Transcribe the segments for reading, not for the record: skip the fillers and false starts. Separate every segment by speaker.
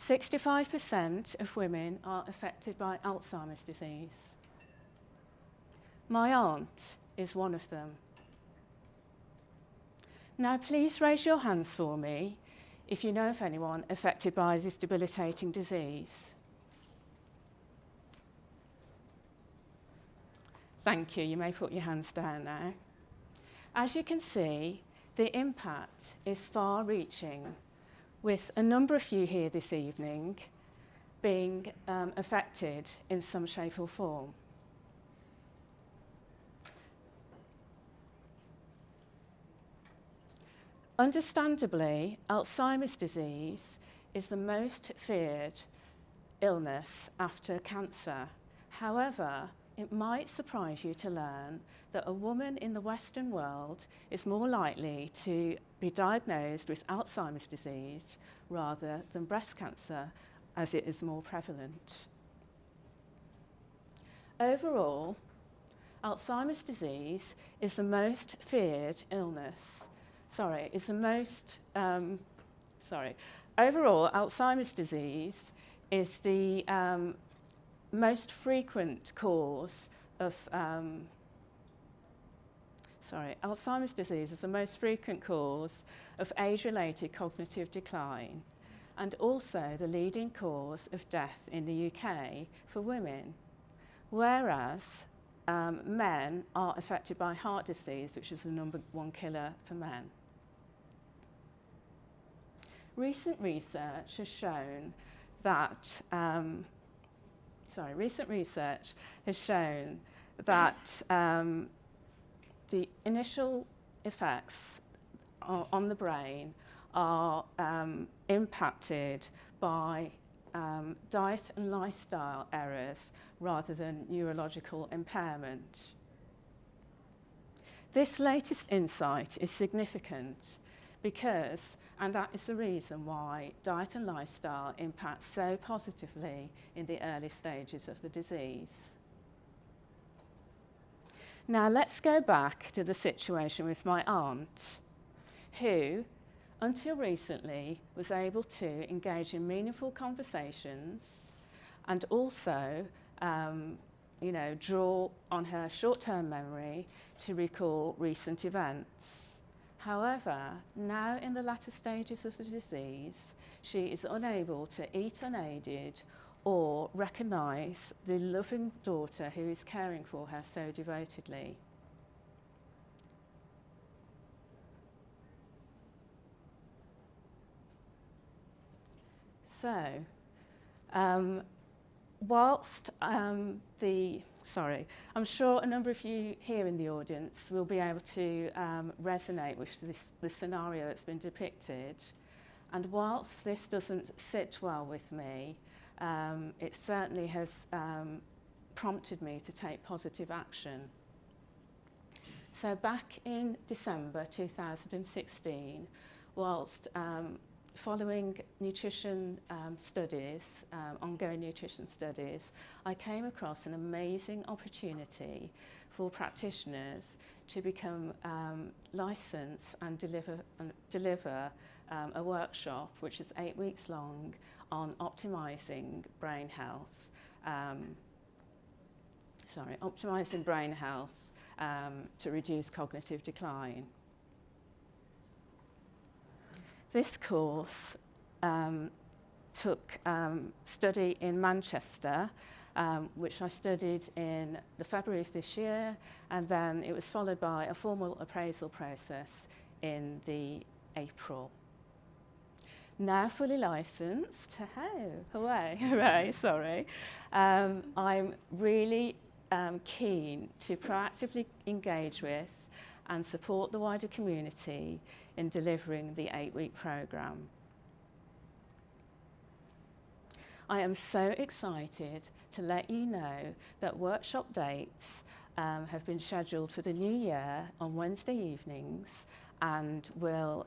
Speaker 1: 65% of women are affected by Alzheimer's disease. My aunt is one of them. Now, please raise your hands for me if you know of anyone affected by this debilitating disease. Thank you. You may put your hands down now. As you can see, the impact is far-reaching, with a number of you here this evening being affected in some shape or form. Understandably, Alzheimer's disease is the most feared illness after cancer. However, it might surprise you to learn that a woman in the Western world is more likely to be diagnosed with Alzheimer's disease rather than breast cancer, as it is more prevalent. Overall, Alzheimer's disease is the most feared illness. Overall, Alzheimer's disease is the most frequent cause of Alzheimer's disease is the most frequent cause of age-related cognitive decline, and also the leading cause of death in the UK for women, whereas men are affected by heart disease, which is the #1 killer for men. Recent research has shown that the initial effects on the brain are impacted by diet and lifestyle errors rather than neurological impairment. This latest insight is significant because, and that is the reason why diet and lifestyle impact so positively in the early stages of the disease. Now let's go back to the situation with my aunt, who, until recently, was able to engage in meaningful conversations and also draw on her short-term memory to recall recent events. However, now in the latter stages of the disease, she is unable to eat unaided or recognise the loving daughter who is caring for her so devotedly. So, whilst I'm sure a number of you here in the audience will be able to resonate with the scenario that's been depicted, and whilst this doesn't sit well with me, it certainly has prompted me to take positive action. So back in December 2016, whilst following nutrition studies, ongoing nutrition studies, I came across an amazing opportunity for practitioners to become licensed and deliver a workshop which is 8 weeks long on optimizing brain health. Optimizing brain health to reduce cognitive decline. This course took study in Manchester, which I studied in the February of this year, and then it was followed by a formal appraisal process in the April. Now fully licensed, hooray, I'm really keen to proactively engage with and support the wider community in delivering the 8-week programme. I am so excited to let you know that workshop dates have been scheduled for the new year on Wednesday evenings, and will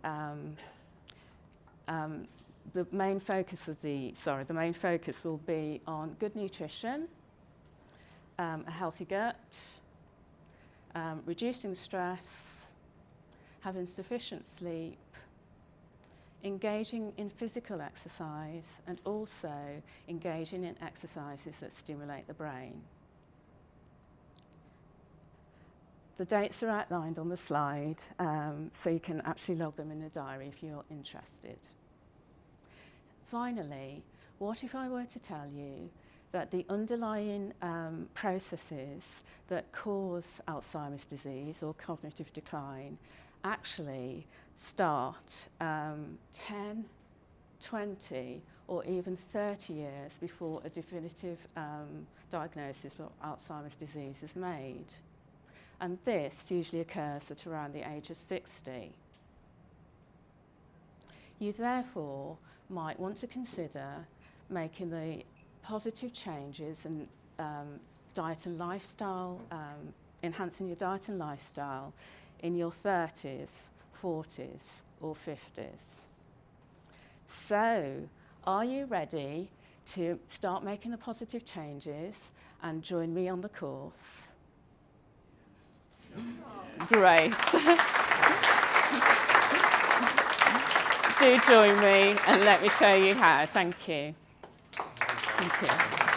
Speaker 1: the main focus will be on good nutrition, a healthy gut, reducing stress, having sufficient sleep, engaging in physical exercise, and also engaging in exercises that stimulate the brain. The dates are outlined on the slide, so you can actually log them in the diary if you're interested. Finally, what if I were to tell you that the underlying processes that cause Alzheimer's disease or cognitive decline actually start 10, 20 or even 30 years before a definitive diagnosis of Alzheimer's disease is made. And this usually occurs at around the age of 60. You therefore might want to consider making the positive changes in diet and lifestyle, enhancing your diet and lifestyle in your 30s, 40s or 50s. So, are you ready to start making the positive changes and join me on the course? Great. Do join me and let me show you how. Thank you. Thank you.